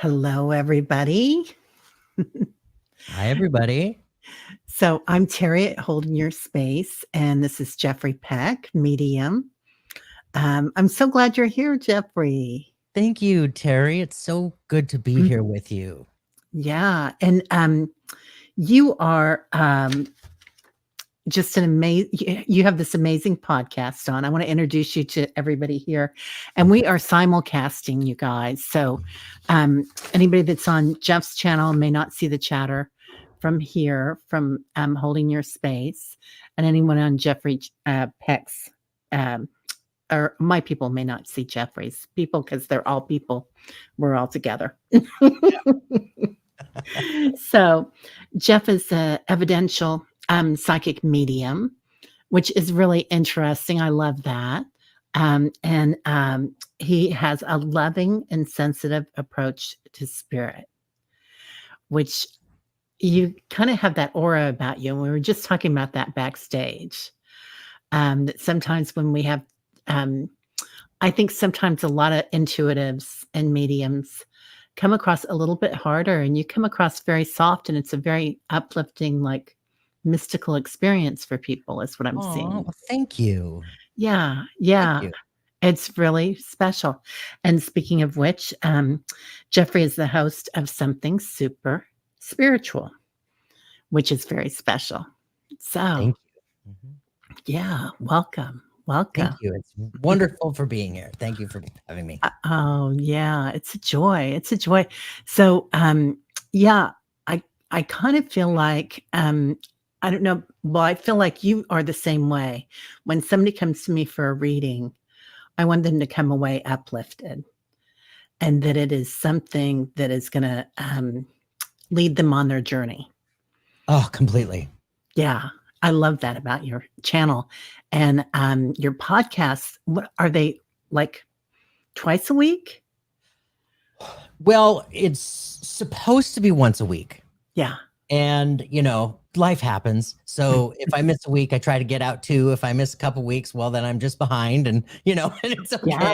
Hello, everybody. Hi, everybody. So I'm Teri at Holding Your Space, and this is Jeffrey Peck, medium. I'm so glad you're here, Jeffrey. Thank you, Teri. It's so good to be here with you. Yeah, and you are just an amazing. You have this amazing podcast on. I want to introduce you to everybody here, and we are simulcasting, you guys. So anybody that's on Jeff's channel may not see the chatter from here, from Holding Your Space, and anyone on Jeffrey Peck's. Or my people may not see Jeffrey's people because they're all people. We're all together. So Jeff is a evidential psychic medium, which is really interesting. I love that. And he has a loving and sensitive approach to spirit, which you kind of have that aura about you. And we were just talking about that backstage. That sometimes when we have, I think sometimes a lot of intuitives and mediums come across a little bit harder, and you come across very soft, and it's a very uplifting, like mystical experience for people, is what I'm seeing. Well, thank you. Yeah, yeah. Thank you. It's really special. And speaking of which, Jeffrey is the host of Something Super Spiritual, which is very special. So, Thank you. yeah, welcome. Welcome. Thank you. It's wonderful for being here. Thank you for having me. Oh, yeah, it's a joy. It's a joy. So, yeah, I kind of feel like I don't know. Well, I feel like you are the same way. When somebody comes to me for a reading, I want them to come away uplifted, and that it is something that is going to lead them on their journey. Oh, completely. Yeah, I love that about your channel and your podcasts. What are they, like twice a week? Well, it's supposed to be once a week. Yeah. And, life happens. So if I miss a week, I try to get out 2. If I miss a couple weeks, well, then I'm just behind and, and it's okay. Yeah.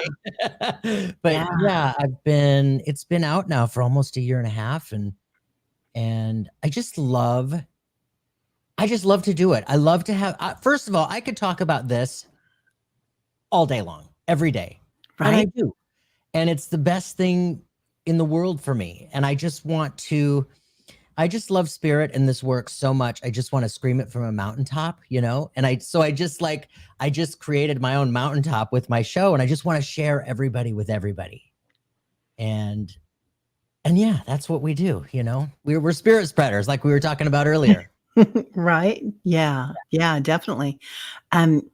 But Yeah. it's been out now for almost a year and a half. And I just love to do it. I love to have, first of all, I could talk about this all day long, every day. Right. And I do. And it's the best thing in the world for me. And I just love spirit, and this work so much. I just want to scream it from a mountaintop, And I just created my own mountaintop with my show, and I just want to share everybody with everybody. And yeah, that's what we do, We're spirit spreaders, like we were talking about earlier. Right. Yeah. Yeah, definitely. And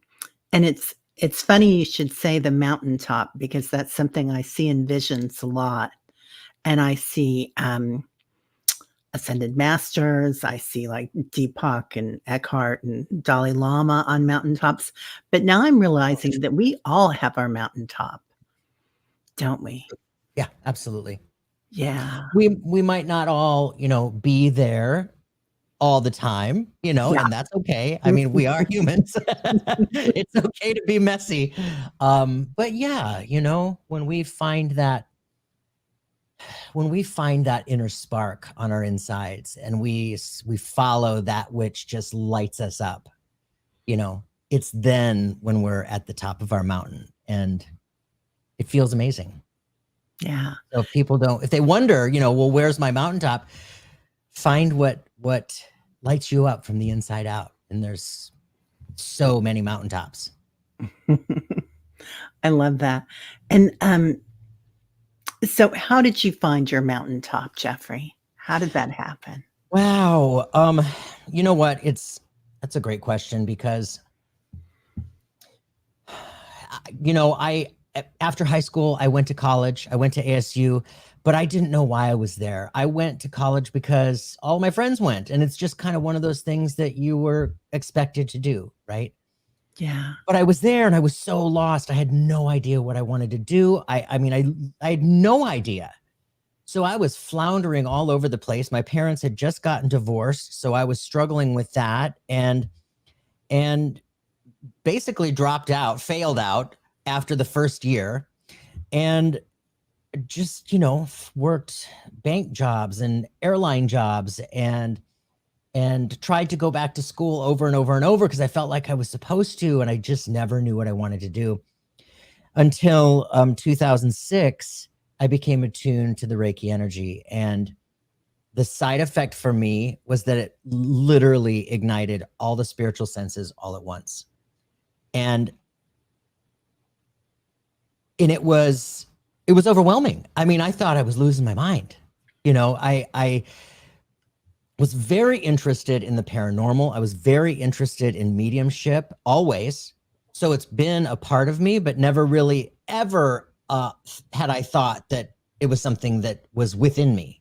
it's funny you should say the mountaintop, because that's something I see in visions a lot. And I see ascended masters. I see like Deepak and Eckhart and Dalai Lama on mountaintops. But now I'm realizing that we all have our mountaintop, don't we? Yeah, absolutely. Yeah. We might not all, be there all the time, and that's okay. I mean, we are humans. It's okay to be messy. But yeah, when we find that inner spark on our insides, and we follow that which just lights us up, it's then when we're at the top of our mountain, and it feels amazing. Yeah. So if they wonder, well, where's my mountaintop? Find what lights you up from the inside out. And there's so many mountaintops. I love that. And so how did you find your mountaintop, Jeffrey? How did that happen? Wow. You know what? That's a great question, because after high school, I went to college. I went to ASU, but I didn't know why I was there. I went to college because all my friends went, and it's just kind of one of those things that you were expected to do, right? Yeah. But I was there, and I was so lost. I had no idea what I wanted to do. I had no idea. So I was floundering all over the place. My parents had just gotten divorced, so I was struggling with that, and basically failed out after the first year. And just, worked bank jobs and airline jobs and tried to go back to school over and over and over because I felt like I was supposed to, and I just never knew what I wanted to do until 2006. I became attuned to the Reiki energy, and the side effect for me was that it literally ignited all the spiritual senses all at once. And it was overwhelming. I mean, I thought I was losing my mind. I was very interested in the paranormal. I was very interested in mediumship always. So it's been a part of me, but never really ever had I thought that it was something that was within me.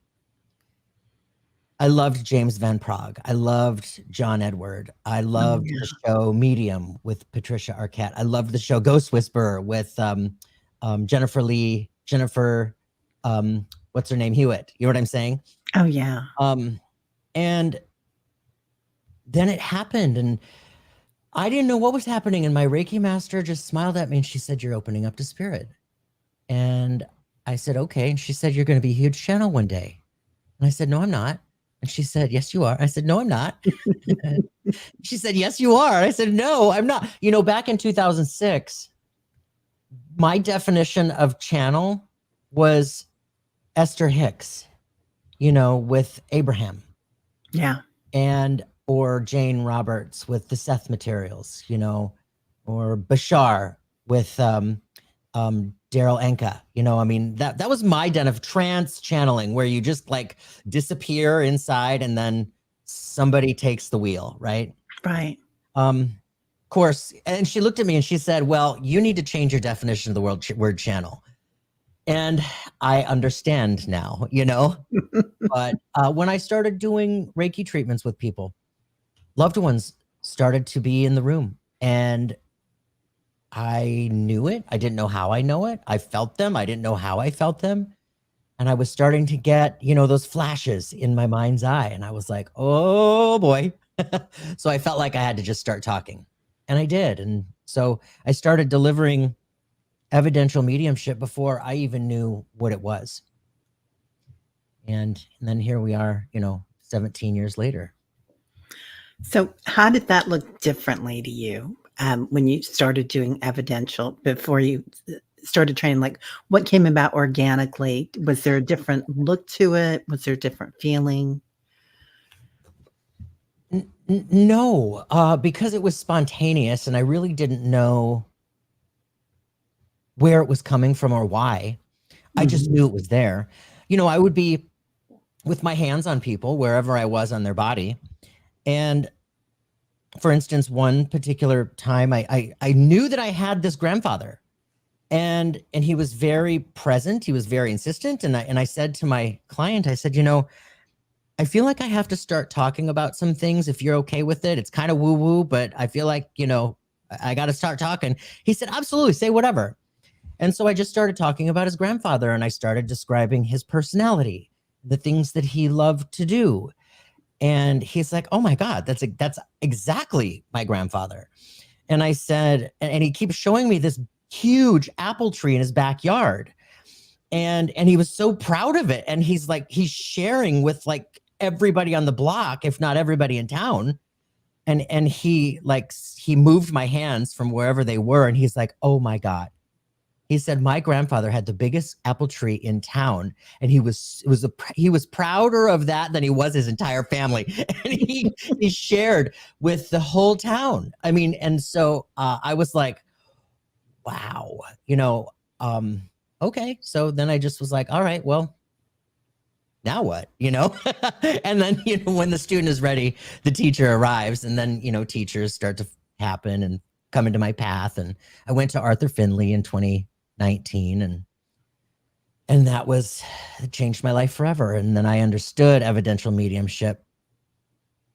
I loved James Van Praagh. I loved John Edward. I loved the show Medium with Patricia Arquette. I loved the show Ghost Whisperer with Jennifer, what's her name? Hewitt. You know what I'm saying? Oh, yeah. And then it happened, and I didn't know what was happening. And my Reiki master just smiled at me and she said, "You're opening up to spirit." And I said, "Okay." And she said, "You're going to be a huge channel one day." And I said, "No, I'm not." And she said, "Yes, you are." I said, "No, I'm not." She said, "Yes, you are." I said, "No, I'm not." Back in 2006, my definition of channel was Esther Hicks, with Abraham. Yeah. Or Jane Roberts with the Seth materials, or Bashar with Daryl Anka. I mean, that was my den of trance channeling, where you just like disappear inside and then somebody takes the wheel, right? Right. Of course. And she looked at me and she said, "Well, you need to change your definition of the word channel." And I understand now, but when I started doing Reiki treatments with people, loved ones started to be in the room, and I knew it. I didn't know how I know it. I felt them. I didn't know how I felt them. And I was starting to get, those flashes in my mind's eye. And I was like, oh boy. So I felt like I had to just start talking. And I did. And so I started delivering evidential mediumship before I even knew what it was. And then here we are, 17 years later. So how did that look differently to you when you started doing evidential before you started training? Like, what came about organically? Was there a different look to it? Was there a different feeling? No, because it was spontaneous and I really didn't know where it was coming from or why. I just knew it was there. I would be with my hands on people wherever I was on their body. And for instance, one particular time I knew that I had this grandfather, and he was very present. He was very insistent. And I said to my client, I said, I feel like I have to start talking about some things if you're okay with it. It's kind of woo woo, but I feel like, I got to start talking. He said, "Absolutely, say whatever." And so I just started talking about his grandfather, and I started describing his personality, the things that he loved to do. And he's like, "Oh my God, that's exactly my grandfather." And I said, and he keeps showing me this huge apple tree in his backyard. And he was so proud of it. And he's sharing with like everybody on the block, if not everybody in town. And he moved my hands from wherever they were. And he's like, "Oh my God." He said, "My grandfather had the biggest apple tree in town, and he was prouder of that than he was his entire family." And he shared with the whole town. I mean, and so I was like, wow, okay. So then I just was like, all right, well, now what, And then, when the student is ready, the teacher arrives, and then, teachers start to happen and come into my path. And I went to Arthur Finley in 2019, and that it changed my life forever. And then I understood evidential mediumship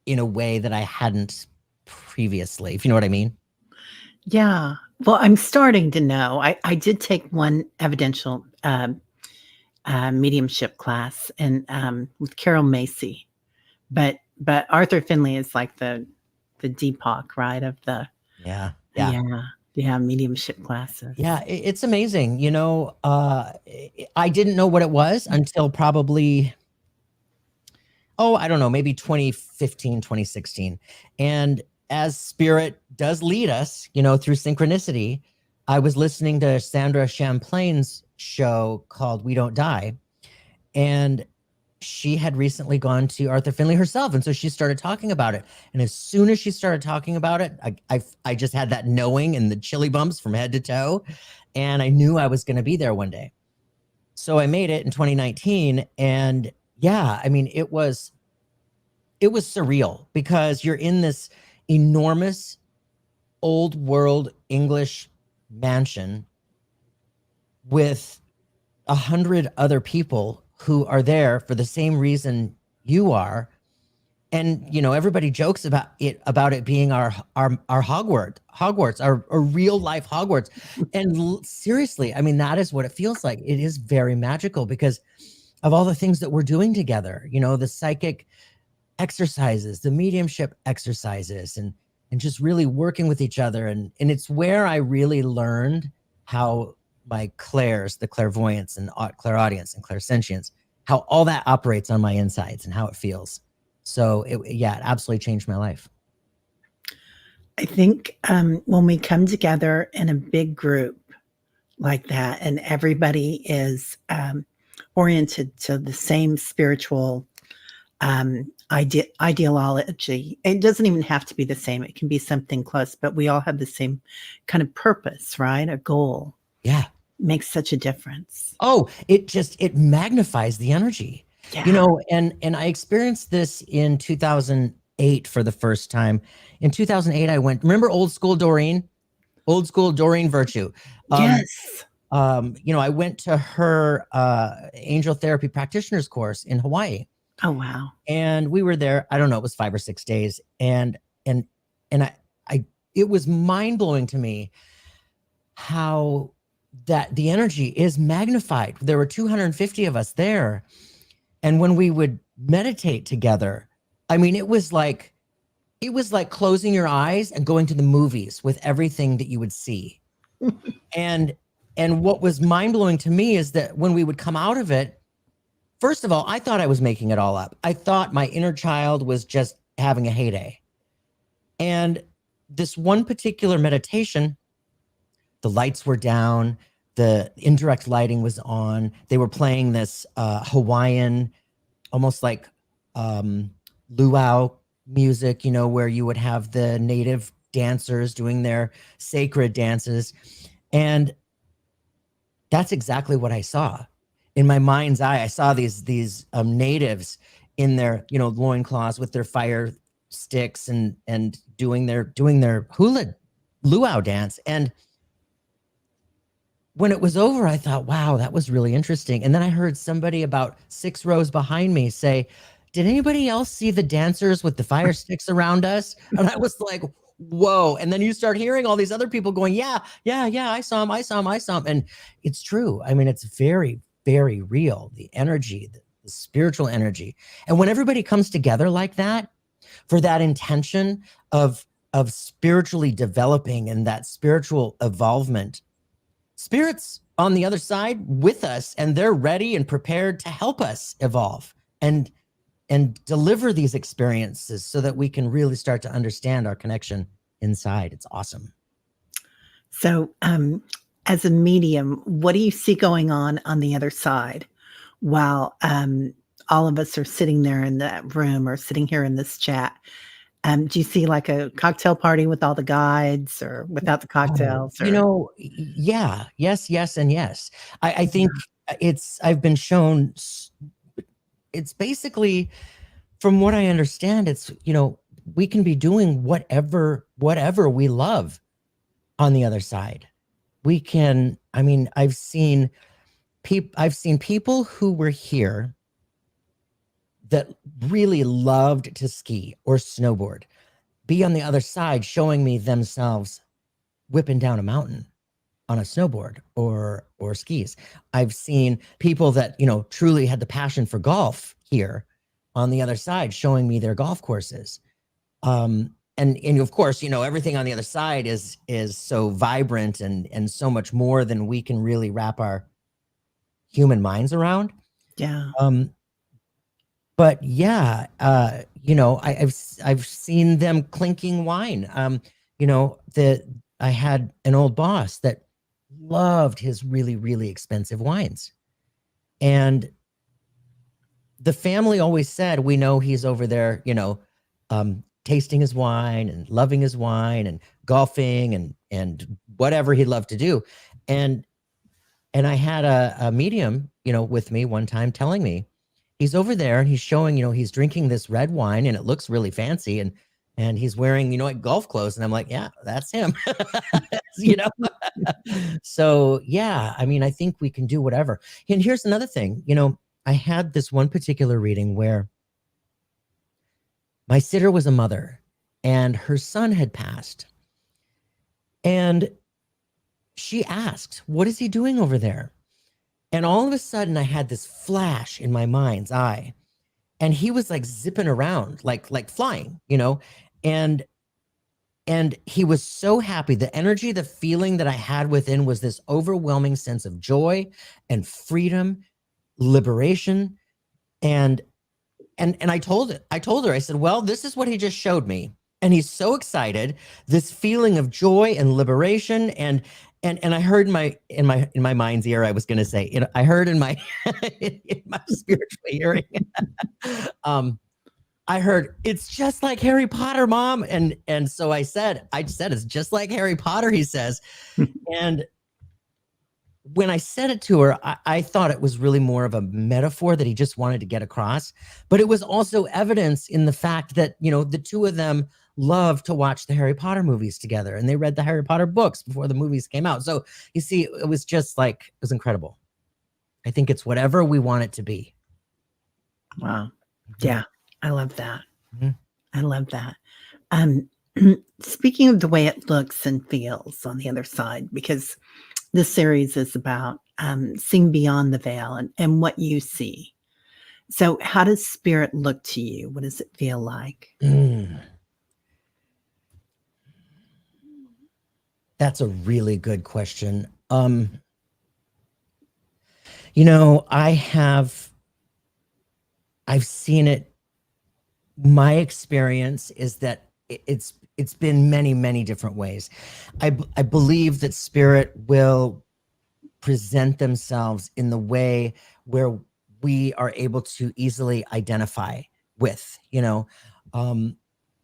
in a way that I hadn't previously, if you know what I mean. Yeah. Well, I'm starting to know. I did take one evidential mediumship class and with Carol Macy, but Arthur Finley is like the Deepak, right? Of the yeah. Yeah, mediumship classes. Yeah, it's amazing. You know, I didn't know what it was until probably, I don't know, maybe 2015, 2016. And as spirit does lead us, you know, through synchronicity, I was listening to Sandra Champlain's show called We Don't Die. And she had recently gone to Arthur Finley herself. And so she started talking about it. And as soon as she started talking about it, I just had that knowing and the chilly bumps from head to toe. And I knew I was going to be there one day. So I made it in 2019. And yeah, I mean, it was surreal because you're in this enormous old world English mansion with 100 other people who are there for the same reason you are. And, you know, everybody jokes about it being our Hogwarts, our real life Hogwarts. And seriously, I mean, that is what it feels like. It is very magical because of all the things that we're doing together, you know, the psychic exercises, the mediumship exercises, and just really working with each other. And it's where I really learned how my clairs, the clairvoyance and clairaudience and clairsentience, how all that operates on my insides and how it feels. So it absolutely changed my life. I think when we come together in a big group like that, and everybody is oriented to the same spiritual ideology, it doesn't even have to be the same. It can be something close, but we all have the same kind of purpose, right? A goal. Yeah. Makes such a difference. Oh, it magnifies the energy. Yeah. You know, and I experienced this in 2008 for the first time. In 2008, I went, remember old school Doreen Virtue? Yes. You know, I went to her angel therapy practitioner's course in Hawaii. Oh, wow. And we were there, I don't know, it was 5 or 6 days. And it was mind blowing to me how that the energy is magnified. There were 250 of us there. And when we would meditate together, I mean, it was like closing your eyes and going to the movies with everything that you would see. And what was mind blowing to me is that when we would come out of it, first of all, I thought I was making it all up. I thought my inner child was just having a heyday. And this one particular meditation, the lights were down, the indirect lighting was on. They were playing this Hawaiian, almost like luau music, you know, where you would have the native dancers doing their sacred dances. And that's exactly what I saw. In my mind's eye, I saw these natives in their, you know, loincloths with their fire sticks and doing their hula luau dance. And when it was over, I thought, wow, that was really interesting. And then I heard somebody about 6 rows behind me say, did anybody else see the dancers with the fire sticks around us? And I was like, whoa. And then you start hearing all these other people going, yeah, I saw him. And it's true. I mean, it's very, very real. The energy, the spiritual energy. And when everybody comes together like that, for that intention of spiritually developing and that spiritual evolvement, Spirit's on the other side with us, and they're ready and prepared to help us evolve and deliver these experiences so that we can really start to understand our connection inside. It's awesome. So, as a medium, what do you see going on the other side while all of us are sitting there in that room or sitting here in this chat? Do you see like a cocktail party with all the guides or without the cocktails? You know, yeah, yes, and yes. I think I've been shown, it's basically, from what I understand, it's, you know, we can be doing whatever we love on the other side. We can, I mean, I've seen people who were here that really loved to ski or snowboard be on the other side showing me themselves whipping down a mountain on a snowboard or skis. I've seen people that, you know, truly had the passion for golf here on the other side showing me their golf courses. And and of course, everything on the other side is so vibrant and so much more than we can really wrap our human minds around. Yeah. But yeah, I've seen them clinking wine. I had an old boss that loved his really, really expensive wines. And the family always said, we know he's over there, tasting his wine and loving his wine and golfing and whatever he loved to do. And I had a medium, with me one time telling me he's over there and he's showing, he's drinking this red wine and it looks really fancy and he's wearing, like golf clothes. And I'm like, yeah, that's him. So yeah, I mean, I think we can do whatever. And here's another thing, I had this one particular reading where my sitter was a mother and her son had passed. And she asked, what is he doing over there? And all of a sudden I had this flash in my mind's eye and he was like zipping around, like flying, and he was so happy. The energy, the feeling that I had within was this overwhelming sense of joy and freedom, liberation. And I told her, I said, well, this is what he just showed me. And he's so excited, this feeling of joy and liberation. And I heard in my mind's ear, I was going to say, I heard in my, in my spiritual hearing, I heard, it's just like Harry Potter, Mom. And so I said, it's just like Harry Potter, he says. And when I said it to her, I thought it was really more of a metaphor that he just wanted to get across. But it was also evidence in the fact that, the two of them loved to watch the Harry Potter movies together. And they read the Harry Potter books before the movies came out. So you see, it was just like, it was incredible. I think it's whatever we want it to be. Wow. Yeah. I love that. Mm-hmm. I love that. Speaking of the way it looks and feels on the other side, because this series is about seeing beyond the veil and what you see. So how does spirit look to you? What does it feel like? That's a really good question. I've seen it. My experience is that it's been many, many different ways. I believe that spirit will present themselves in the way where we are able to easily identify with,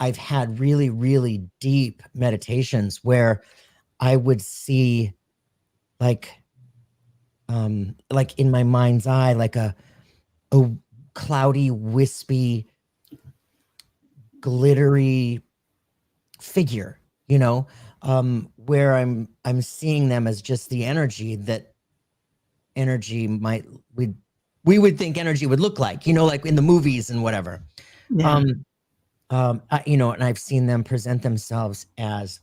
I've had really, really deep meditations where I would see like in my mind's eye, like a cloudy, wispy, glittery figure, where I'm seeing them as just the energy that energy we would think energy would look like, like in the movies and whatever. Yeah. And I've seen them present themselves as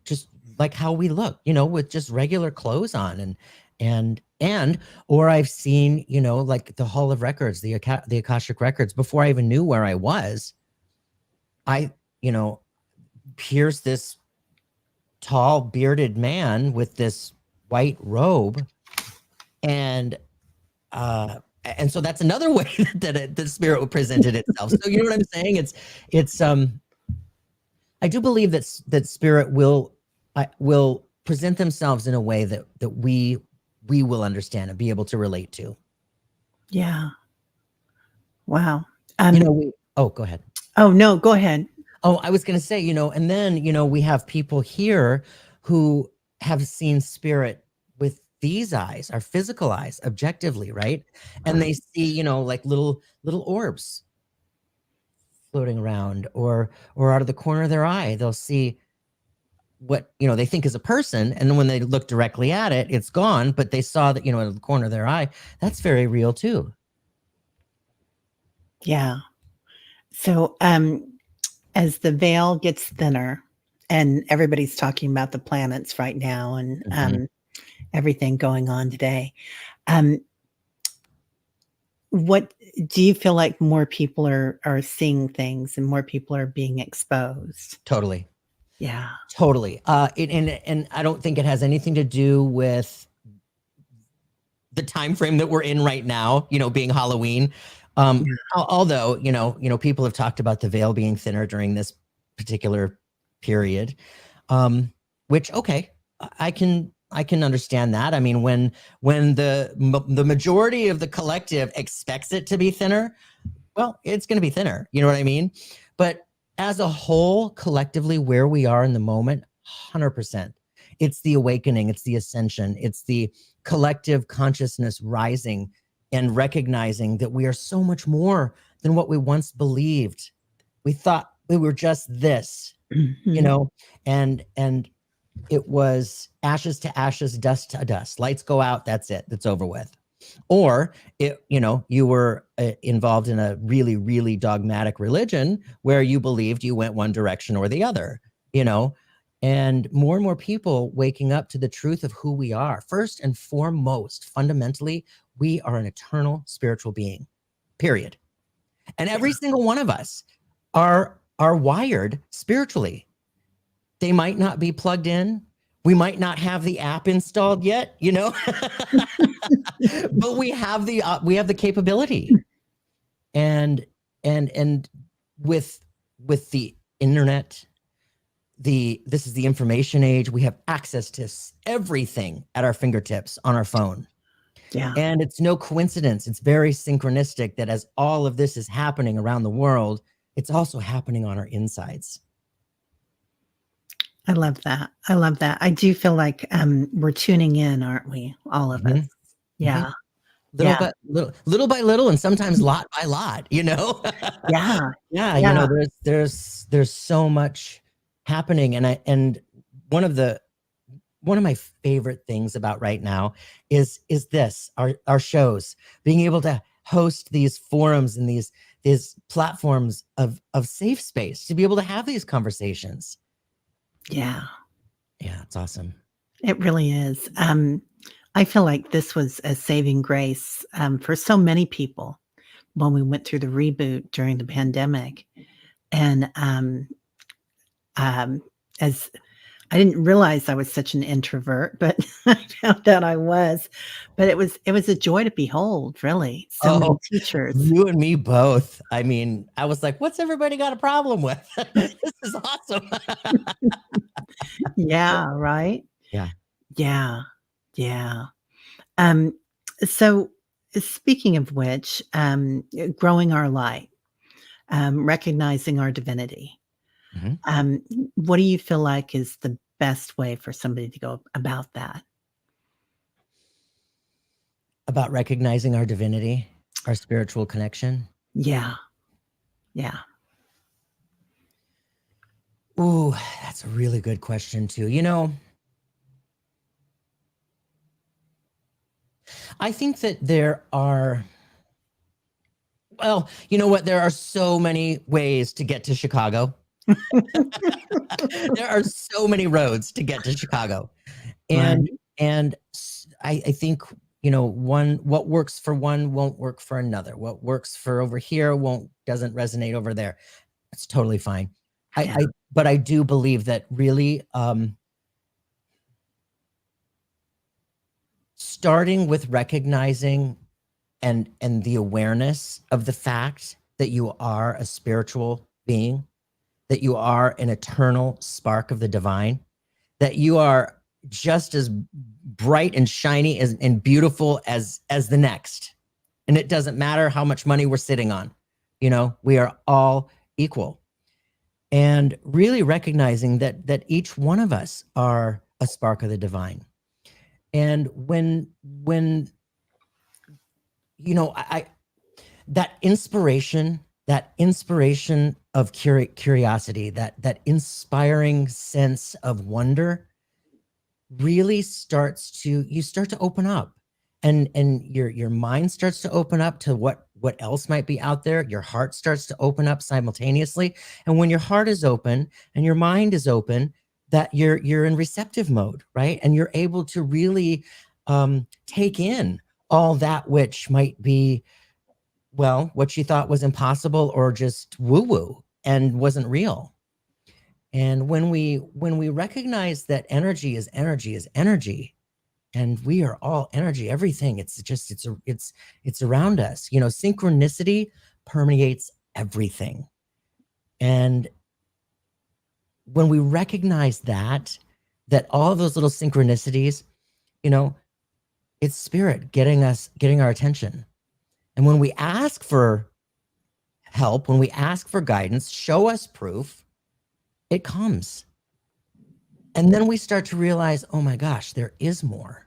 just like how we look, with just regular clothes on or I've seen, like the Hall of Records, the Akashic Records, before I even knew where I was. Here's this tall bearded man with this white robe. And so that's another way that the spirit presented itself. So you know what I'm saying? It's I do believe that spirit will present themselves in a way that we will understand and be able to relate to. Yeah. Wow. Go ahead. Oh, no, go ahead. Oh, I was going to say, and then, we have people here who have seen spirit with these eyes, our physical eyes, objectively, right? And they see, like little orbs floating around, or out of the corner of their eye, they'll see what, they think is a person. And then when they look directly at it, it's gone, but they saw that, out of the corner of their eye. That's very real too. Yeah. So, as the veil gets thinner and everybody's talking about the planets right now and everything going on today, what do you feel like more people are seeing things and more people are being exposed? Totally. Yeah. Totally. And I don't think it has anything to do with the time frame that we're in right now, being Halloween. Although, people have talked about the veil being thinner during this particular period, which, okay, I can understand that. I mean, when the majority of the collective expects it to be thinner, well, it's going to be thinner. You know what I mean? But as a whole, collectively, where we are in the moment, 100%, it's the awakening, it's the ascension, it's the collective consciousness rising and recognizing that we are so much more than what we once believed. We thought we were just this, and it was ashes to ashes, dust to dust. Lights go out. That's it. That's over with. Or you were involved in a really, really dogmatic religion where you believed you went one direction or the other, and more people waking up to the truth of who we are. First and foremost, fundamentally, we are an eternal spiritual being, period. And every single one of us are wired spiritually. They might not be plugged in. We might not have the app installed yet, but we have the capability. And with the internet, this is the information age. We have access to everything at our fingertips on our phone. Yeah. And it's no coincidence. It's very synchronistic that as all of this is happening around the world, it's also happening on our insides. I love that. I do feel like we're tuning in, aren't we? All of us. Yeah. Little by little, and sometimes lot by lot, Yeah. Yeah. There's so much happening. And one of my favorite things about right now is this, our shows, being able to host these forums and these platforms of safe space to be able to have these conversations. Yeah. Yeah, it's awesome. It really is. I feel like this was a saving grace for so many people when we went through the reboot during the pandemic. And as I didn't realize I was such an introvert, but I found out I was. But it was a joy to behold, really. So many teachers. You and me both. I mean, I was like, what's everybody got a problem with? This is awesome. Yeah, right? Yeah. Yeah. Yeah. So speaking of which, growing our light, recognizing our divinity. What do you feel like is the best way for somebody to go about that? About recognizing our divinity, our spiritual connection? Yeah. Yeah. Ooh, that's a really good question too. I think that there are, well, you know what? There are so many ways to get to Chicago. There are so many roads to get to Chicago. And I think, what works for one won't work for another. What works for over here doesn't resonate over there. It's totally fine. But I do believe that really, starting with recognizing and the awareness of the fact that you are a spiritual being, that you are an eternal spark of the divine, that you are just as bright and shiny and beautiful as the next. And it doesn't matter how much money we're sitting on. We are all equal. And really recognizing that each one of us are a spark of the divine. And when that inspiration of curiosity, that inspiring sense of wonder really you start to open up, and your mind starts to open up to what else might be out there. Your heart starts to open up simultaneously. And when your heart is open and your mind is open, that you're in receptive mode, right? And you're able to really take in all that which might be well, what she thought was impossible or just woo-woo and wasn't real. And when we recognize that energy is energy is energy, and we are all energy, everything, it's around us. You know, synchronicity permeates everything. And when we recognize that all of those little synchronicities, you know, it's spirit getting our attention. And when we ask for help, when we ask for guidance, show us proof, it comes. And then we start to realize, oh my gosh, there is more.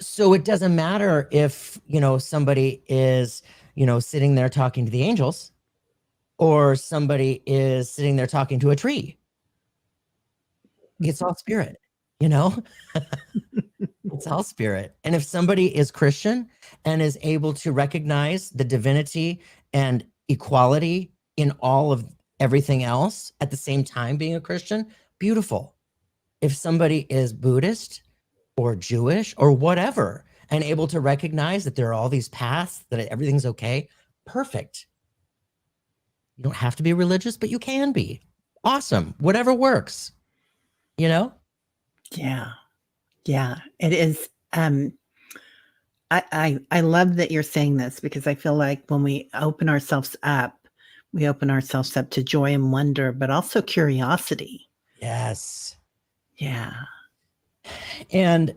So it doesn't matter if, you know, somebody is, you know, sitting there talking to the angels, or somebody is sitting there talking to a tree. It's all spirit, you know? It's all spirit. And if somebody is Christian and is able to recognize the divinity and equality in all of everything else at the same time being a Christian, beautiful. If somebody is Buddhist or Jewish or whatever, and able to recognize that there are all these paths, that everything's okay, perfect. You don't have to be religious, but you can be. Awesome. Whatever works, you know? Yeah. Yeah, it is. I love that you're saying this, because I feel like when we open ourselves up to joy and wonder, but also curiosity. Yes. Yeah. And,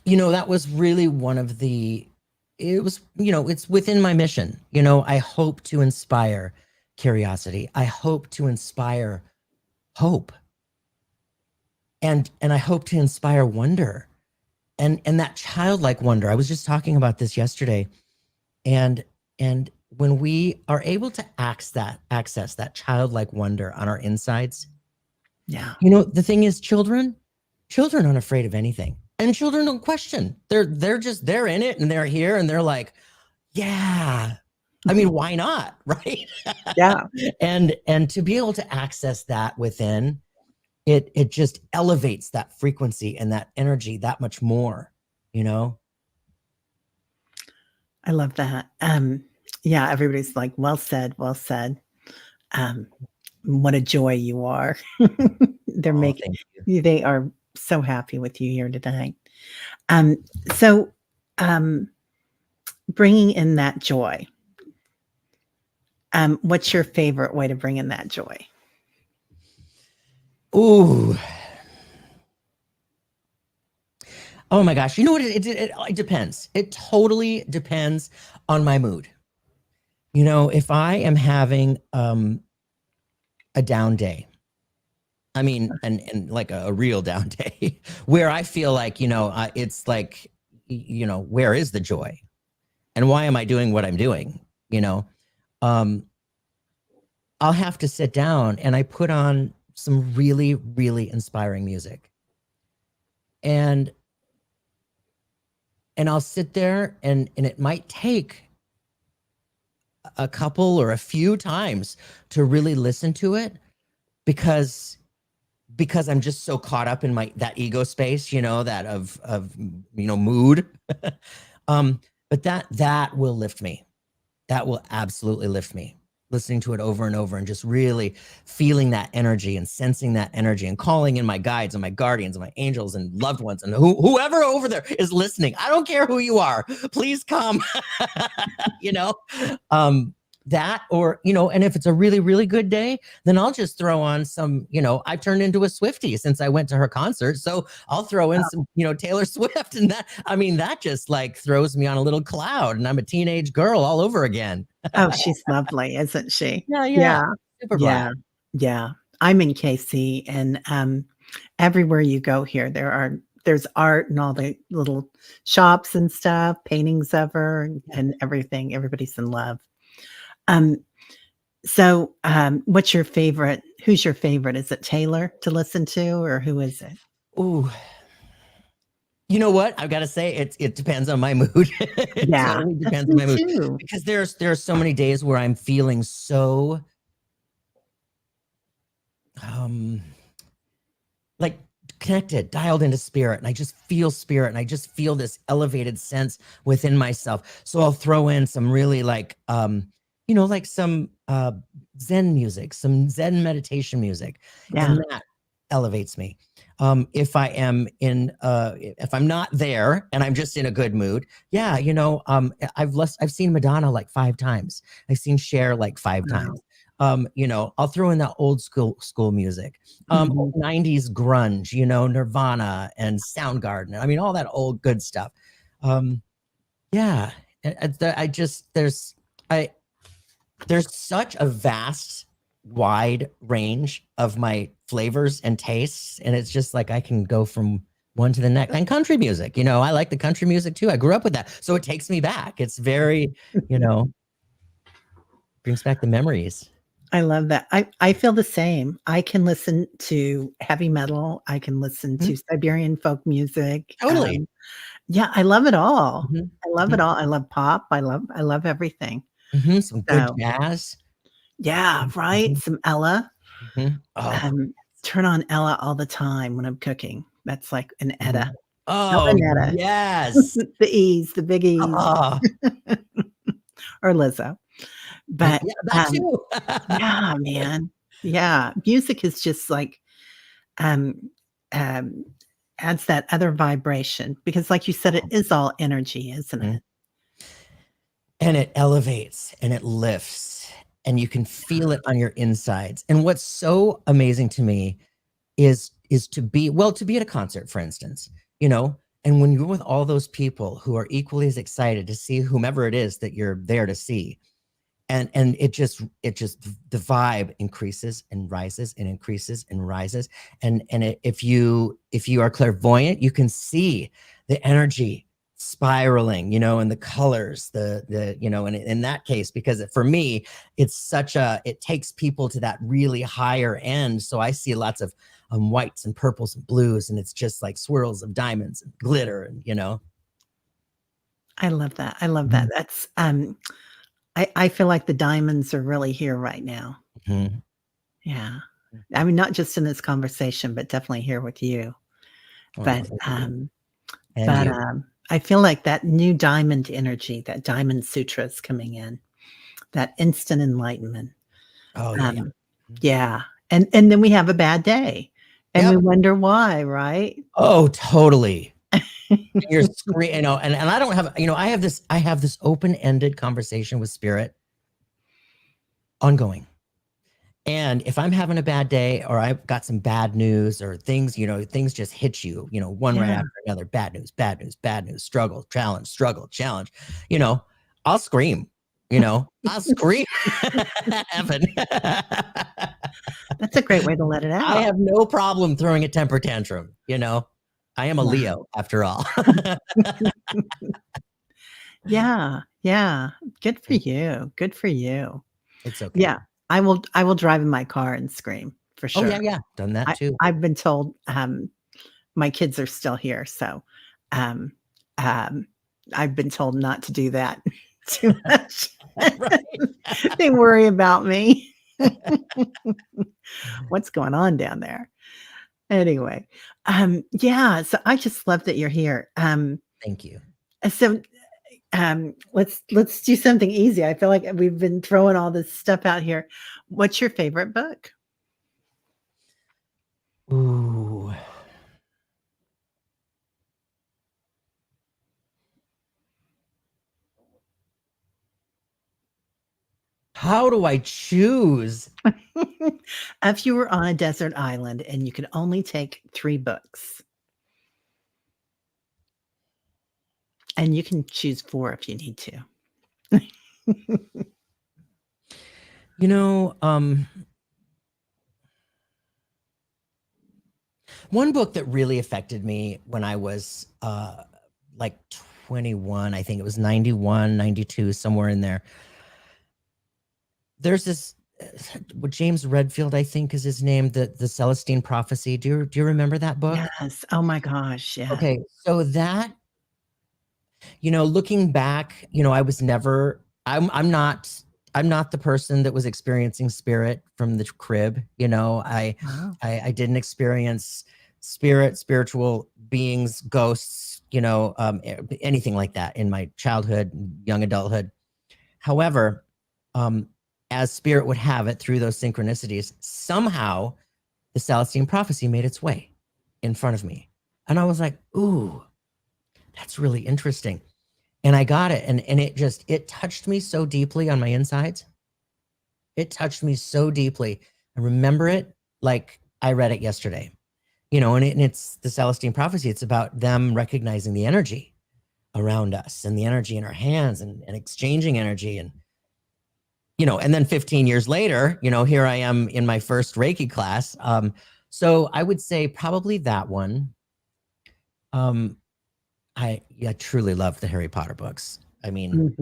you know, that was really one of it was, you know, it's within my mission. You know, I hope to inspire curiosity. I hope to inspire hope. And I hope to inspire wonder, and that childlike wonder. I was just talking about this yesterday, and when we are able to access that childlike wonder on our insides, Yeah. you know, the thing is, children aren't afraid of anything, and children don't question. They're just, they're in it, and they're here, and they're like, yeah, I mean, why not, right? Yeah. And to be able to access that within, it just elevates that frequency and that energy that much more, you know? I love that. Yeah, everybody's like, well said, well said. What a joy you are. They're Oh, making thank you. they are so happy with you here tonight. Um, so bringing in that joy. What's your favorite way to bring in that joy? Ooh. Oh my gosh. You know what? It depends. It totally depends on my mood. You know, if I am having a down day, I mean, and like a real down day, where I feel like, you know, it's like, you know, where is the joy? And why am I doing what I'm doing? You know, I'll have to sit down and I put on some really, really inspiring music. And I'll sit there, and it might take a couple or a few times to really listen to it, because I'm just so caught up in that ego space, you know, that of you know, mood. But that will lift me. That will absolutely lift me. Listening to it over and over, and just really feeling that energy and sensing that energy, and calling in my guides and my guardians and my angels and loved ones, and whoever over there is listening. I don't care who you are. Please come. You know, that, or, you know, and if it's a really, really good day, then I'll just throw on some, you know, I've turned into a Swiftie since I went to her concert. So I'll throw in some, you know, Taylor Swift, and that, I mean, that just like throws me on a little cloud, and I'm a teenage girl all over again. Oh, she's lovely, isn't she? Yeah. Yeah. Super Yeah. black. Yeah. I'm in KC, and everywhere you go here, there's art and all the little shops and stuff, paintings of her, and everything. Everybody's in love. So what's your favorite? Who's your favorite? Is it Taylor to listen to, or who is it? Ooh. You know what? I've got to say, it depends on my mood. It Yeah, totally that's depends on me my mood, too. because there are so many days where I'm feeling so like connected, dialed into spirit, and I just feel spirit, and I just feel this elevated sense within myself. So I'll throw in some really like like some Zen music, some Zen meditation music, and that elevates me. If I'm not there and I'm just in a good mood, I've seen Madonna like 5 times. I've seen Cher like 5 times. I'll throw in that old school music, old 90s grunge, Nirvana and Soundgarden. I mean, all that old good stuff. There's such a vast, wide range of my flavors and tastes, and it's just like I can go from one to the next. And country music, I like the country music too. I grew up with that, so it takes me back. It's very, brings back the memories. I love that. I feel the same. I can listen to heavy metal. I can listen to Siberian folk music. Totally. Yeah, I love it all. I love it all. I love pop. I love everything. Some good jazz. Yeah, right. Some Ella. Oh. Turn on Ella all the time when I'm cooking. That's like an Etta. Oh, Etta. Yes. The E's, the big E's. Or Lizzo. But that too. yeah, man. Yeah. Music is just like adds that other vibration, because like you said, it is all energy, isn't it? And it elevates and it lifts, and you can feel it on your insides. And what's so amazing to me is to be at a concert, for instance, and when you're with all those people who are equally as excited to see whomever it is that you're there to see. And it just the vibe increases and rises and increases and rises. And if you are clairvoyant, you can see the energy spiraling, and the colors, and in that case, because for me, it takes people to that really higher end. So I see lots of whites and purples and blues, and it's just like swirls of diamonds and glitter, and I love that. I love that. That's I feel like the diamonds are really here right now. Yeah. I mean, not just in this conversation, but definitely here with you. But I feel like that new diamond energy, that diamond sutra is coming in, that instant enlightenment. Yeah. And then we have a bad day and we wonder why, right? Oh, totally. You're screaming, and I don't have, I have this open-ended conversation with spirit ongoing. And if I'm having a bad day, or I've got some bad news, or things just hit you, one right after another, bad news, struggle, challenge, I'll scream, I'll scream. Heaven. That's a great way to let it out. I have no problem throwing a temper tantrum, I am a Leo after all. Yeah. Good for you. Good for you. It's okay. Yeah. I will drive in my car and scream for sure. Oh yeah. Done that too. I've been told my kids are still here. So I've been told not to do that too much. They worry about me. What's going on down there? Anyway, so I just love that you're here. Thank you. So let's do something easy. I feel like we've been throwing all this stuff out here. What's your favorite book? Ooh. How do I choose? If you were on a desert island and you could only take 3 books, and you can choose 4 if you need to. One book that really affected me when I was like 21, I think it was 91, 92, somewhere in there. There's this James Redfield, I think is his name, the Celestine Prophecy. Do you remember that book? Yes. Oh my gosh. Yeah. Okay. So that, looking back, I was never, I'm not the person that was experiencing spirit from the crib. I didn't experience spiritual beings, ghosts, anything like that in my childhood, young adulthood. However, as spirit would have it, through those synchronicities, somehow the Celestine prophecy made its way in front of me. And I was like, ooh, that's really interesting. And I got it. And it touched me so deeply on my insides. It touched me so deeply. I remember it like I read it yesterday, and it's the Celestine prophecy. It's about them recognizing the energy around us and the energy in our hands and exchanging energy. And, and then 15 years later, here I am in my first Reiki class. So I would say probably that one. I truly love the Harry Potter books. I mean,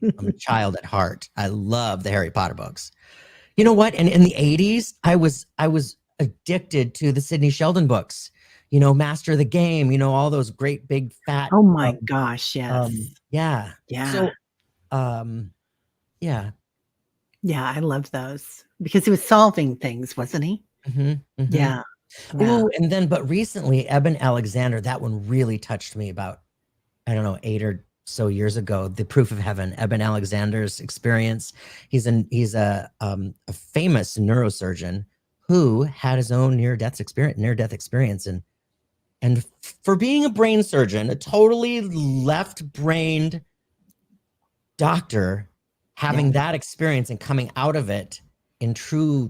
I'm a child at heart. I love the Harry Potter books. You know what? And in the 80s, I was addicted to the Sidney Sheldon books, Master of the Game, all those great big fat. Oh my gosh. Yes. Yeah. Yeah. So, yeah. Yeah. I love those because he was solving things, wasn't he? Yeah. Oh, and then, but recently, Eben Alexander, that one really touched me about, I don't know, 8 or so years ago. The Proof of Heaven, Eben Alexander's experience. He's a famous neurosurgeon who had his own near-death experience, and for being a brain surgeon, a totally left-brained doctor, having that experience and coming out of it in true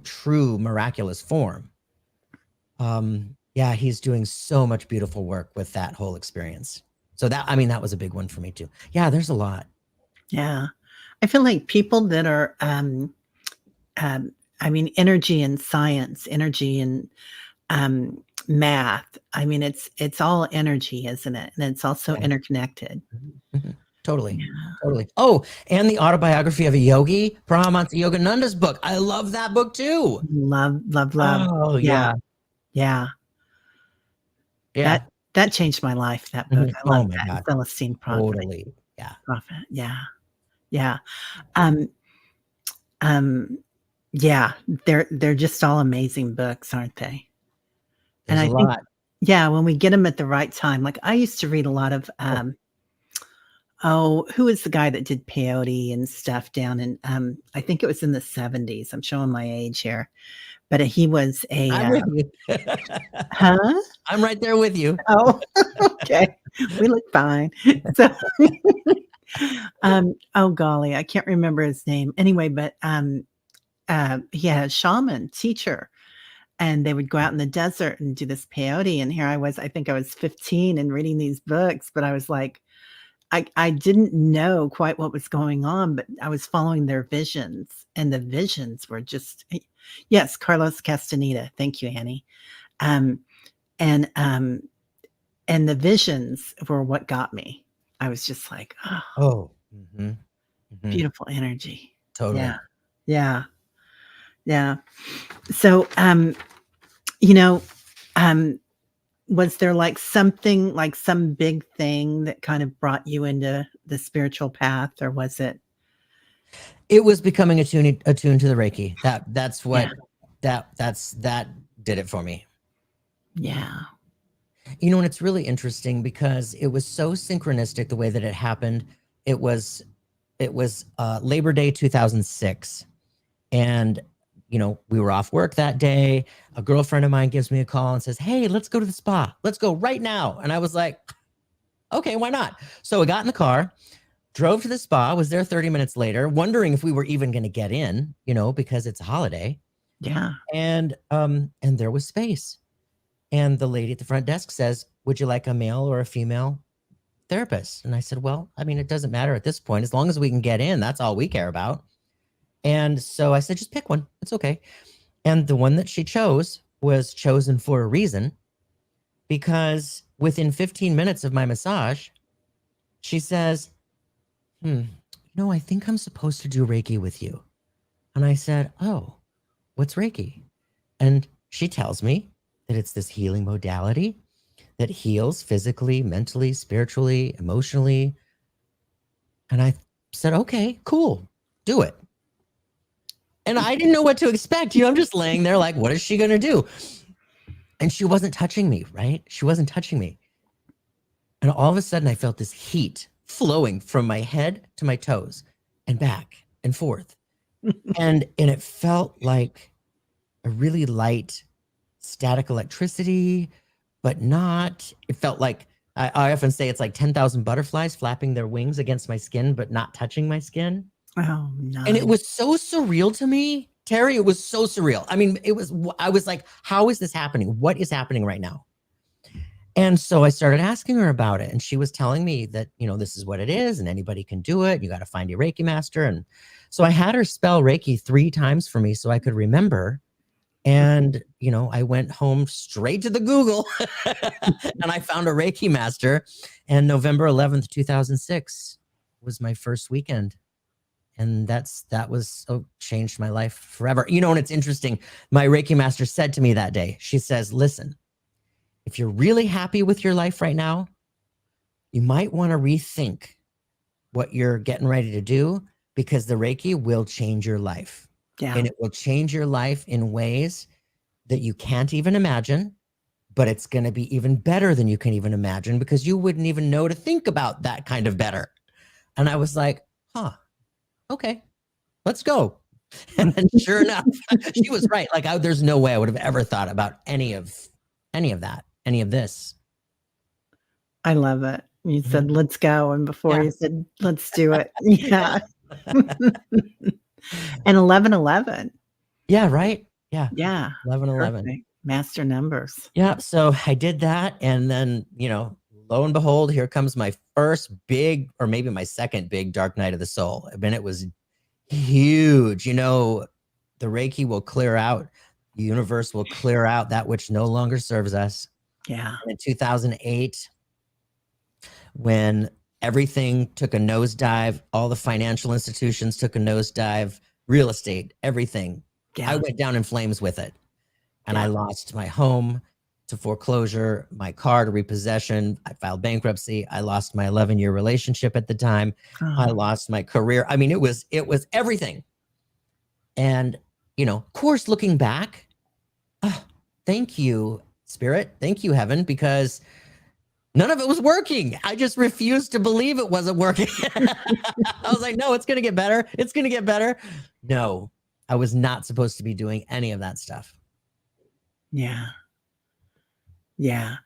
miraculous form. He's doing so much beautiful work with that whole experience. So that was a big one for me too. Yeah, there's a lot. Yeah. I feel like people that are, energy and science, energy and math. I mean, it's all energy, isn't it? And it's also interconnected. Totally. Oh, and the autobiography of a yogi, Paramahansa Yogananda's book. I love that book too. Love. Oh, yeah. That changed my life, that book. I love that. God. Celestine Prophet. Totally. Yeah. Prophet. Yeah. They're just all amazing books, aren't they? There's and a I think, lot. when we get them at the right time, like I used to read a lot of, who is the guy that did peyote and stuff down in, I think it was in the 70s. I'm showing my age here, but he was a, I'm with you. huh? I'm right there with you. Oh, okay. We look fine. So, oh golly, I can't remember his name. Anyway, but he had a shaman teacher, and they would go out in the desert and do this peyote. And here I think I was 15 and reading these books, but I was like, I didn't know quite what was going on, but I was following their visions, and the visions were just, yes, Carlos Castaneda. Thank you, Annie. And the visions were what got me. I was just like, beautiful energy. Totally. Yeah. So, was there like something, like some big thing that kind of brought you into the spiritual path, or was it? It was becoming attuned to the Reiki. That's what that did it for me. Yeah. And it's really interesting because it was so synchronistic the way that it happened. It was Labor Day 2006, and we were off work that day. A girlfriend of mine gives me a call and says, "Hey, let's go to the spa. Let's go right now." And I was like, "Okay, why not?" So we got in the car, drove to the spa, was there 30 minutes later, wondering if we were even going to get in, because it's a holiday. Yeah. And there was space. And the lady at the front desk says, "Would you like a male or a female therapist?" And I said, "Well, it doesn't matter at this point. As long as we can get in, that's all we care about." And so I said, "Just pick one. It's okay." And the one that she chose was chosen for a reason, because within 15 minutes of my massage, she says, "I think I'm supposed to do Reiki with you." And I said, "Oh, what's Reiki?" And she tells me that it's this healing modality that heals physically, mentally, spiritually, emotionally. And I said, "Okay, cool, do it." And I didn't know what to expect. I'm just laying there like, what is she going to do? And she wasn't touching me, right? She wasn't touching me. And all of a sudden I felt this heat flowing from my head to my toes and back and forth. And it felt like a really light static electricity, but not. It felt like, I often say it's like 10,000 butterflies flapping their wings against my skin, but not touching my skin. Oh, nice. And it was so surreal to me, Teri. It was so surreal. I mean, I was like, how is this happening? What is happening right now? And so I started asking her about it. And she was telling me that, this is what it is and anybody can do it. You got to find your Reiki master. And so I had her spell Reiki 3 times for me so I could remember. And, I went home straight to the Google and I found a Reiki master. And November 11th, 2006 was my first weekend. And that changed my life forever. And it's interesting. My Reiki master said to me that day, she says, listen, if you're really happy with your life right now, you might want to rethink what you're getting ready to do, because the Reiki will change your life. Yeah. And it will change your life in ways that you can't even imagine, but it's going to be even better than you can even imagine, because you wouldn't even know to think about that kind of better. And I was like, okay, let's go. And then sure enough, she was right. Like, there's no way I would have ever thought about any of this. I love it. You said, let's go. And before you said, let's do it. Yeah. And 1111. Yeah, right. Yeah. 1111. Master numbers. Yeah. So I did that. And then, lo and behold, here comes my first big, or maybe my second big dark night of the soul. I mean, it was huge. The Reiki will clear out, the universe will clear out that which no longer serves us. Yeah. In 2008, when everything took a nosedive, all the financial institutions took a nosedive, real estate, everything. Yeah. I went down in flames with it. And I lost my home to foreclosure, my car to repossession. I filed bankruptcy. I lost my 11-year relationship at the time. I lost my career. I mean, it was everything. And, of course, looking back, thank you, Spirit. Thank you, Heaven, because none of it was working. I just refused to believe it wasn't working. I was like, no, it's going to get better. It's going to get better. No, I was not supposed to be doing any of that stuff. Yeah. Yeah.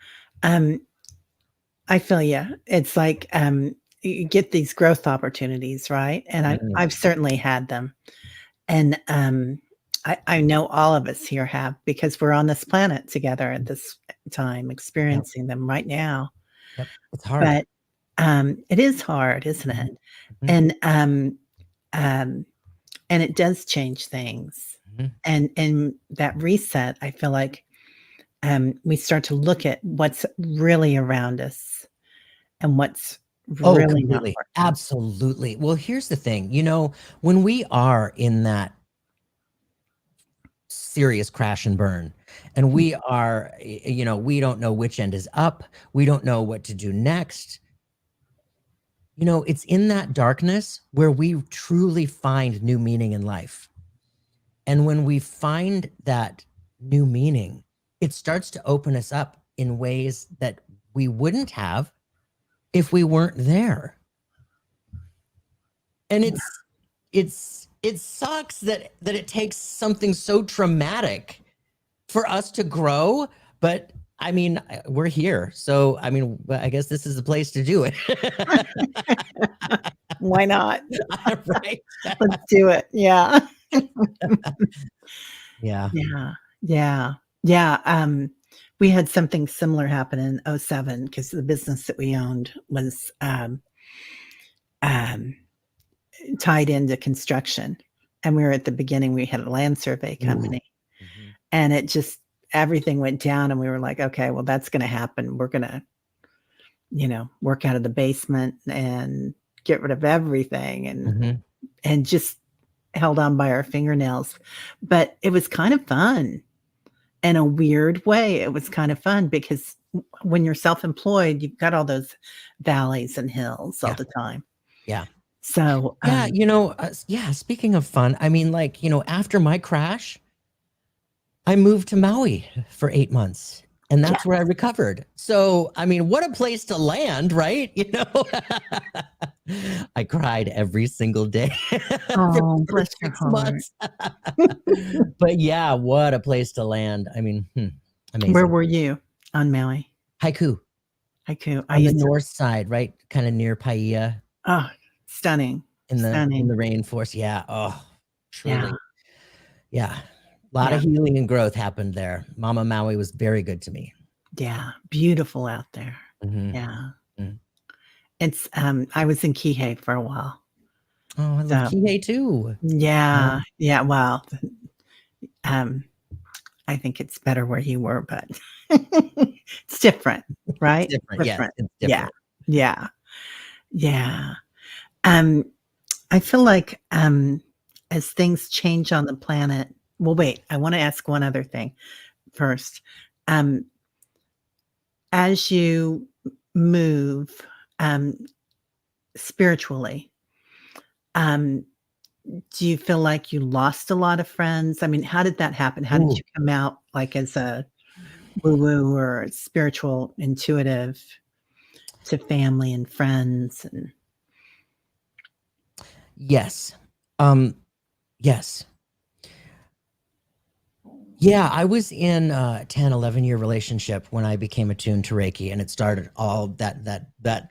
I feel you. It's like, you get these growth opportunities, right? And I've certainly had them. And I know all of us here have, because we're on this planet together at this time, experiencing them right now. Yep. It's hard. But it is hard, isn't it? And it does change things. And that reset, I feel like we start to look at what's really around us and what's really not working. Absolutely. Well, here's the thing, when we are in that serious crash and burn, and we are, we don't know which end is up, we don't know what to do next. It's in that darkness where we truly find new meaning in life. And when we find that new meaning, it starts to open us up in ways that we wouldn't have if we weren't there. And it sucks that it takes something so traumatic for us to grow, but I mean, we're here. So, I mean, I guess this is the place to do it. Why not? Right. Let's do it. Yeah. Yeah. We had something similar happen in 2007, because the business that we owned was tied into construction. And we were at the beginning, we had a land survey company. And it just, everything went down, and we were like, okay, well, that's going to happen. We're going to, work out of the basement and get rid of everything, and just held on by our fingernails. But it was kind of fun in a weird way. It was kind of fun because when you're self-employed, you've got all those valleys and hills all the time. Yeah. So, speaking of fun, I mean, like, after my crash, I moved to Maui for 8 months, and Yeah. that's where I recovered. So, I mean, what a place to land, right? You know, I cried every single day for Oh, the bless first your 6 heart. months. But yeah, what a place to land. I mean, Where amazing. were you on Maui? Haiku Haiku. I on the used to. north side, right? Kind of near Paia Oh, stunning. in the Stunning. rainforest. Yeah. Oh, Yeah. truly. Yeah. A lot Yeah. of healing and growth happened there. Mama Maui was very good to me. Yeah. Beautiful out there. Mhm. Yeah. Mm. It's I was in Kihei for a while. Oh, I love So Kihei too. yeah. Yeah. Well, um, I think it's better where you were, but it's different, It's right? different. Yes, Different. it's Yeah. different. Yeah. Yeah. Um, I feel like as things change on the planet, well, wait, I want to ask one other thing first. Um, as you move um, spiritually, um, do you feel like you lost a lot of friends? I mean, how did that happen? How did Ooh, you come out like as a woo-woo or spiritual intuitive to family and friends? And yes. Yes. Yeah, I was in a 10, 11-year relationship when I became attuned to Reiki, and it started all that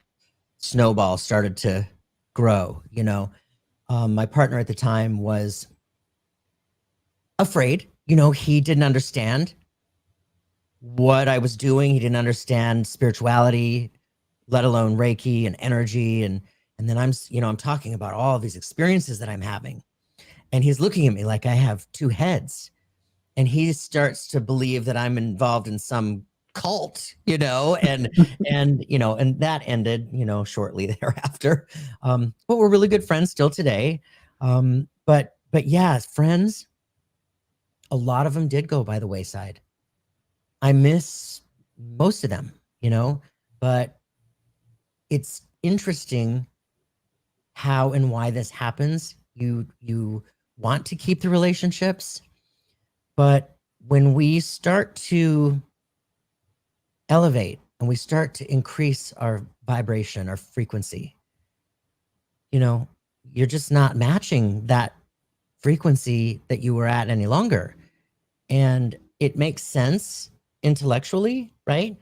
snowball started to grow, you know. My partner at the time was afraid, you know, he didn't understand what I was doing. He didn't understand spirituality, let alone Reiki and energy. And then I'm talking about all these experiences that I'm having. And he's looking at me like I have two heads. And he starts to believe that I'm involved in some cult, you know, and that ended, shortly thereafter. But we're really good friends still today. But yeah, friends, a lot of them did go by the wayside. I miss most of them, but it's interesting how and why this happens. You want to keep the relationships, but when we start to elevate and we start to increase our vibration, our frequency, you know, you're just not matching that frequency that you were at any longer. And it makes sense intellectually, right?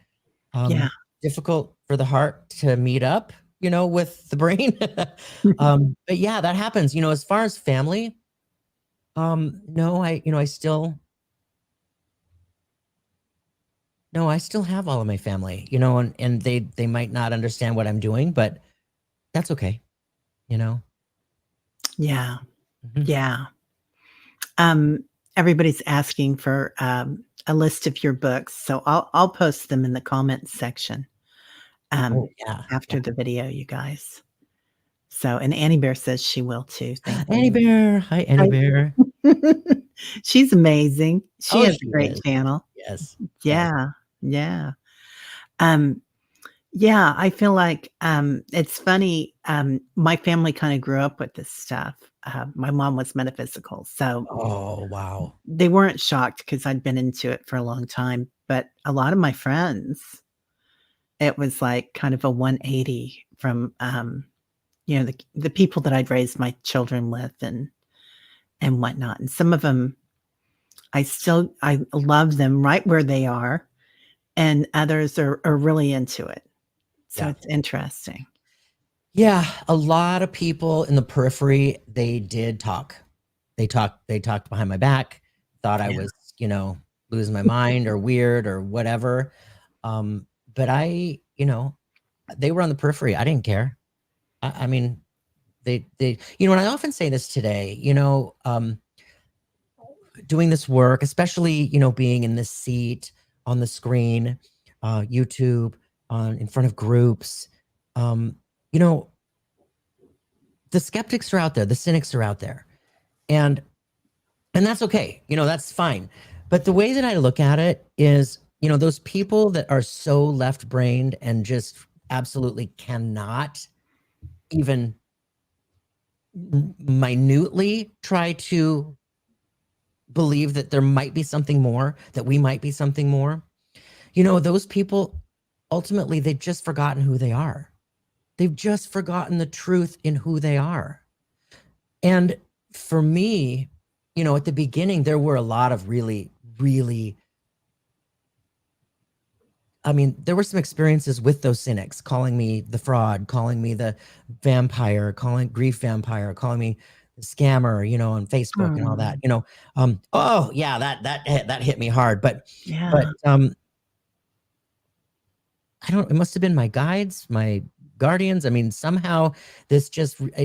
yeah. Difficult for the heart to meet up, with the brain. But yeah, that happens. As far as family, no, I still no, I still have all of my family, and they might not understand what I'm doing, but that's okay, you know. Yeah. Mhm. Yeah. Um, everybody's asking for a list of your books, so I'll post them in the comments section Oh, um, yeah, yeah. after the video, you guys. So, and Annie Bear says she will too. Thank Annie you. Bear. Hi, Annie Hi. Bear. She's amazing. She Oh, has she a great is. channel. Yes, yes. Yeah. Yeah. Um, yeah, I feel like it's funny. My family kind of grew up with this stuff. My mom was metaphysical, so Oh, wow. they weren't shocked because I'd been into it for a long time. But a lot of my friends, it was like kind of a 180 from the people that I'd raised my children with and whatnot. And some of them I love them right where they are, and others are really into it. So Yeah. it's interesting. Yeah, a lot of people in the periphery, they did talk. They talked behind my back, thought I Yeah. was, losing my mind or weird or whatever. But they were on the periphery. I didn't care. I mean, and I often say this today, doing this work, especially, being in this seat on the screen, YouTube, in front of groups, you know, the skeptics are out there, the cynics are out there. And that's okay. That's fine. But the way that I look at it is, those people that are so left-brained and just absolutely cannot even minutely try to believe that there might be something more, that we might be something more, those people, ultimately, they've just forgotten who they are. They've just forgotten the truth in who they are. And for me, at the beginning, there were a lot of really, really, there were some experiences with those cynics calling me the fraud, calling me the vampire, calling grief vampire, calling me the scammer, on Facebook and all that, oh yeah, that hit me hard. But it must have been my guides, my guardians. Somehow it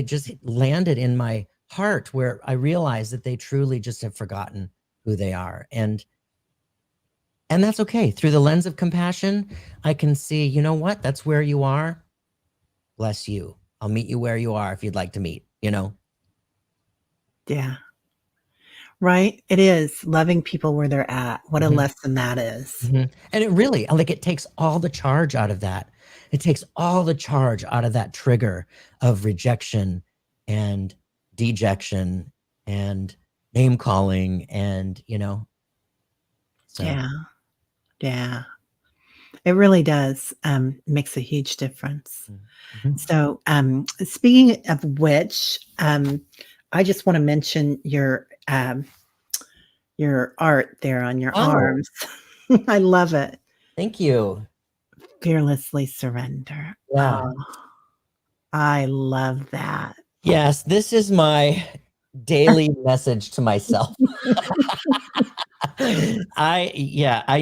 just landed in my heart where I realized that they truly just have forgotten who they are. And that's okay. Through the lens of compassion, I can see, you know what? That's where you are. Bless you. I'll meet you where you are if you'd like to meet, Yeah. Right. It is loving people where they're at. What a lesson that is. And it really, it takes all the charge out of that. It takes all the charge out of that trigger of rejection and dejection and name calling and, so. Yeah. It really does. Makes a huge difference. So, speaking of which, I just want to mention your art there on your arms. I love it. Thank you. Fearlessly surrender. Yeah. I love that. Yes, this is my daily message to myself. I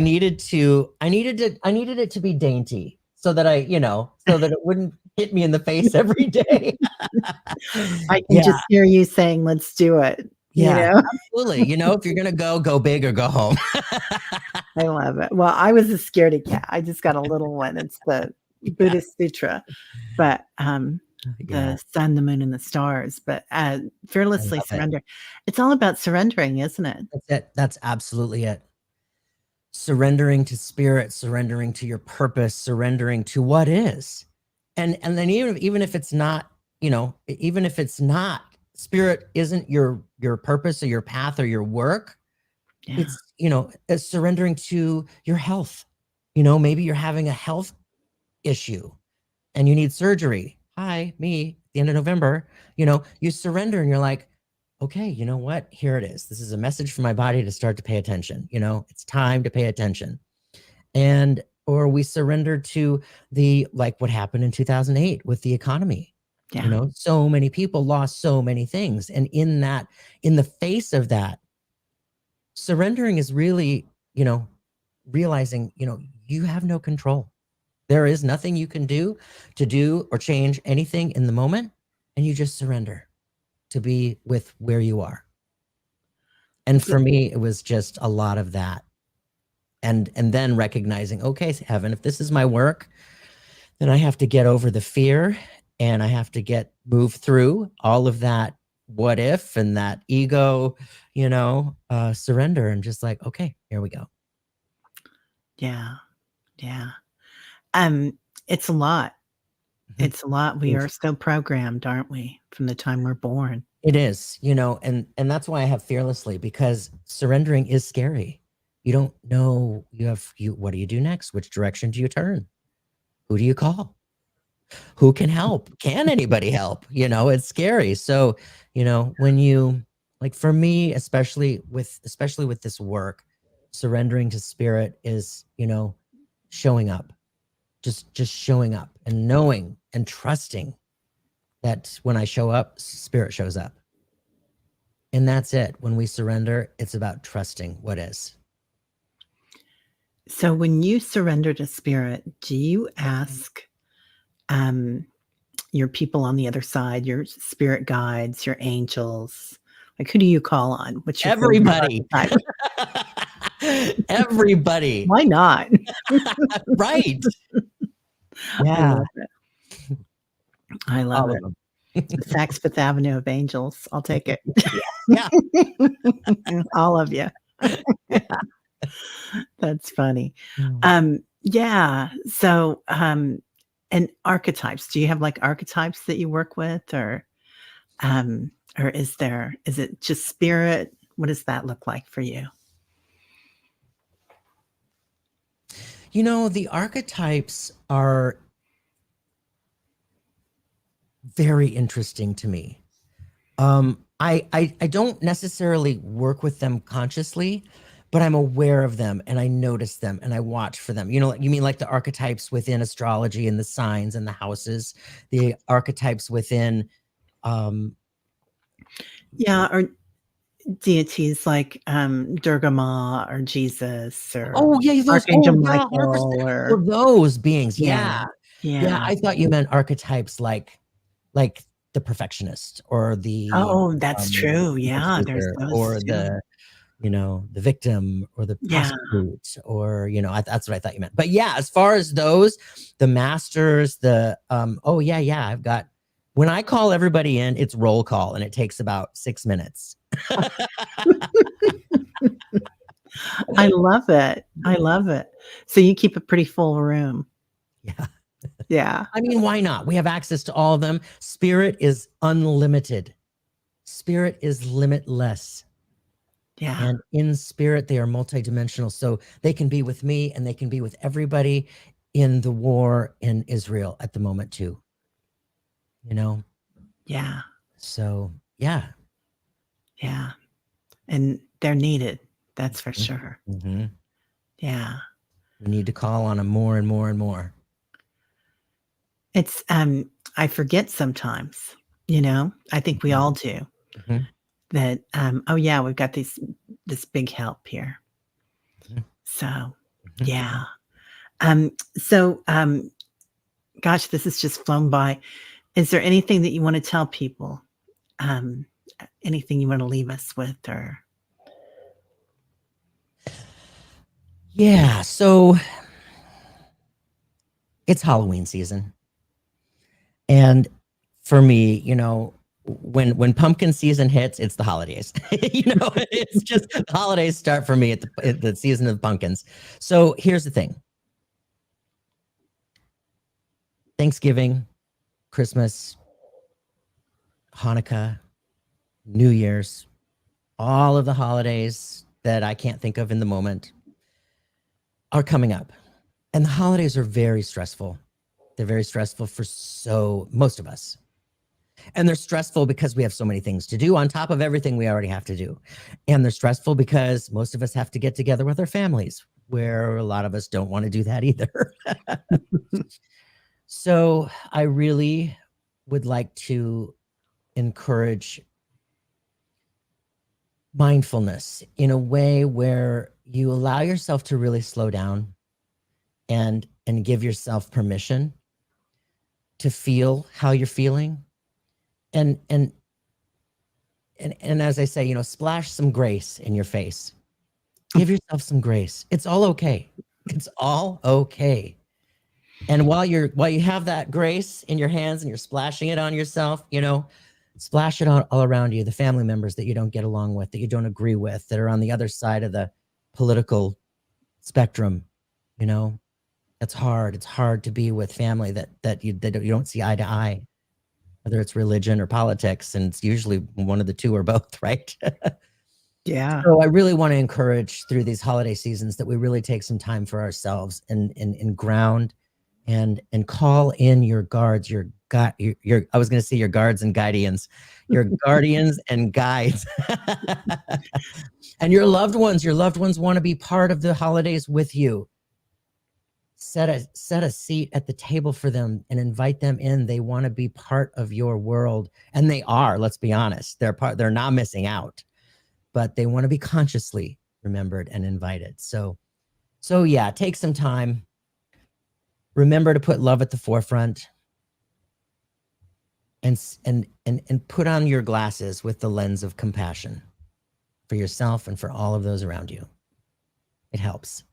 needed it to be dainty so that so that it wouldn't hit me in the face every day. I can just hear you saying, let's do it. Absolutely. If you're going to go big or go home. I love it. Well, I was a scaredy cat. I just got a little one. It's the Buddhist sutra, but the sun, the moon, and the stars. But fearlessly surrender. It's all about surrendering, isn't it? That's it. That's absolutely it. Surrendering to spirit, surrendering to your purpose, surrendering to what is. And then even if it's not, even if it's not, spirit isn't your purpose or your path or your work. It's, it's surrendering to your health. Maybe you're having a health issue and you need surgery. Hi, me, at the end of November, you surrender and you're like, okay, you know what? Here it is. This is a message for my body to start to pay attention. It's time to pay attention. Or we surrender to what happened in 2008 with the economy. So many people lost so many things. And in the face of that, surrendering is really, realizing, you have no control. There is nothing you can do or change anything in the moment. And you just surrender to be with where you are. And for me, it was just a lot of that. And then recognizing, okay, heaven, if this is my work, then I have to get over the fear and I have to move through all of that what if and that ego, surrender and just like, okay, here we go. Yeah. It's a lot. It's a lot. We are so programmed, aren't we, from the time we're born? It is, and that's why I have fearlessly, because surrendering is scary. You don't know what do you do next? Which direction do you turn? Who do you call? Who can help? Can anybody help? It's scary. So, when you, for me, especially with this work, surrendering to spirit is, showing up, just showing up and knowing and trusting that when I show up, spirit shows up. And that's it. When we surrender, it's about trusting what is. So when you surrender to spirit, do you ask your people on the other side, your spirit guides, your angels, who do you call on? What's your everybody? Everybody. Why not? Right. Yeah. I love it. The Saks Fifth Avenue of angels. I'll take it. Yeah. All of you. That's funny. Yeah. So, and archetypes, do you have archetypes that you work with or is it just spirit? What does that look like for you? The archetypes are very interesting to me. I don't necessarily work with them consciously, but I'm aware of them and I notice them and I watch for them. You mean like the archetypes within astrology and the signs and the houses, the archetypes within Yeah, or deities like Durga Ma or Jesus or oh yeah, those Archangel yeah, Michael 100%. or For those beings. yeah, Yeah. Yeah, yeah. I thought you meant archetypes like the perfectionist or the Oh, that's true. people Yeah, there's pleaser those or too. the victim or the Yeah, prostitute or that's what I thought you meant. But yeah, as far as those, the masters, the oh yeah, I've got, when I call everybody in, it's roll call and it takes about 6 minutes. I love it. I love it. So you keep a pretty full room. Yeah. Yeah, I mean, why not? We have access to all of them. Spirit is unlimited. Spirit is limitless. yeah, And in spirit, they are multidimensional. So they can be with me and they can be with everybody in the war in Israel at the moment, too. yeah, So, yeah. yeah. And they're needed. That's for sure. Mm-hmm. Yeah. We need to call on them more and more and more. It's I forget sometimes, I think we all do Mm-hmm. that oh yeah, we've got this big help here. Mm-hmm. So, Mm-hmm. yeah. So gosh, this has just flown by. Is there anything that you want to tell people? Um anything you want to leave us with or Yeah. So it's Halloween season. And for me, when pumpkin season hits, it's the holidays. It's just the holidays start for me at the season of pumpkins. So here's the thing. Thanksgiving, Christmas, Hanukkah, New Year's, all of the holidays that I can't think of in the moment are coming up. And the holidays are very stressful. They're very stressful for most of us. And they're stressful because we have so many things to do on top of everything we already have to do. And they're stressful because most of us have to get together with our families, where a lot of us don't want to do that either. So I really would like to encourage mindfulness in a way where you allow yourself to really slow down and give yourself permission to feel how you're feeling. And as I say, splash some grace in your face. Give yourself some grace. It's all okay. It's all okay. And while you have that grace in your hands and you're splashing it on yourself, splash it all around you, the family members that you don't get along with, that you don't agree with, that are on the other side of the political spectrum. That's hard. It's hard to be with family that you don't see eye to eye, whether it's religion or politics, and it's usually one of the two or both, right? yeah. So I really want to encourage through these holiday seasons that we really take some time for ourselves and ground and call in your guards, your I was going to say your guards and guardians, your guardians and guides, and your loved ones. Your loved ones want to be part of the holidays with you. Set a seat at the table for them and invite them in. They want to be part of your world, and they are. Let's be honest; they're not missing out, but they want to be consciously remembered and invited. So yeah, take some time. Remember to put love at the forefront, and put on your glasses with the lens of compassion for yourself and for all of those around you. It helps.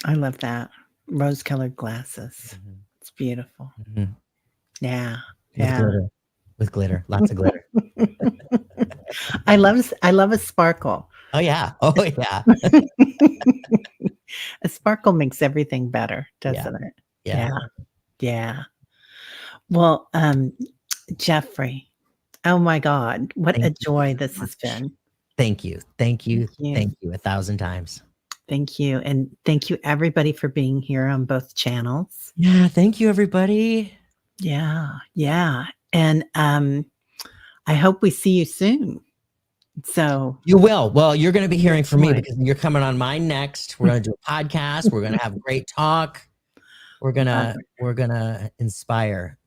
I love that. Rose-colored glasses. Mm-hmm. It's beautiful. Mm-hmm. Yeah. With glitter, lots of glitter. I love a sparkle. Oh yeah. A sparkle makes everything better, doesn't it? Yeah. Yeah. Well, Jeffrey, Oh my God. What Thank a you joy so this has much. been. Thank you. Thank you. Thank you. Thank you 1,000 times. Thank you. And thank you, everybody, for being here on both channels. Yeah. Thank you, everybody. Yeah. Yeah. And I hope we see you soon. So You will. Well, you're going to be hearing from me Right. because you're coming on mine next. We're going to do a podcast. We're going to have a great talk. We're going to inspire.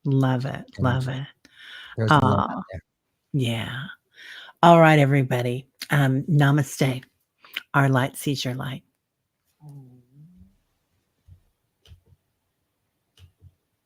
Love it. Love And it. there's some love out Oh, there. yeah. All right, everybody. Namaste. Our light sees your light.